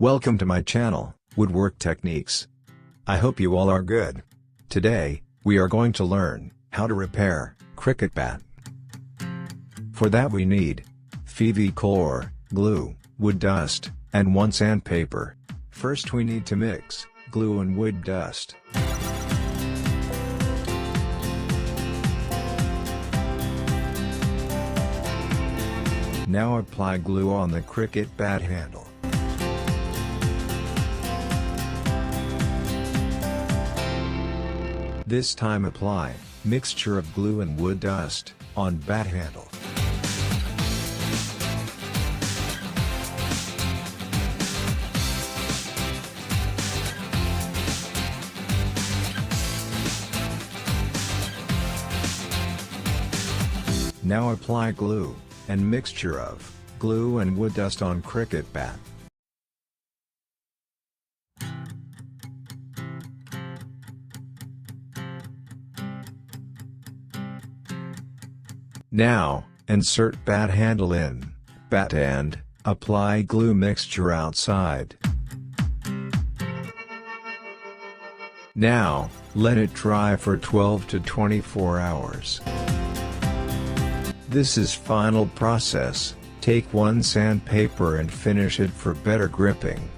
Welcome to my channel, Woodwork Techniques. I hope you all are good. Today, we are going to learn how to repair Cricut bat. For that we need Fevicol, glue, wood dust, and 1 sandpaper. First we need to mix glue and wood dust. Now apply glue on the Cricut bat handle. This time apply mixture of glue and wood dust on bat handle. Now apply glue and mixture of glue and wood dust on Cricut bat. Now, insert bat handle in bat and apply glue mixture outside. Now, let it dry for 12 to 24 hours. This is final process. Take 1 sandpaper and finish it for better gripping.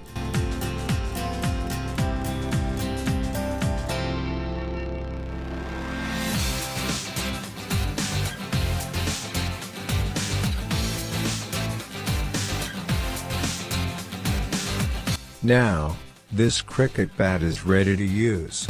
Now, this Cricut bat is ready to use.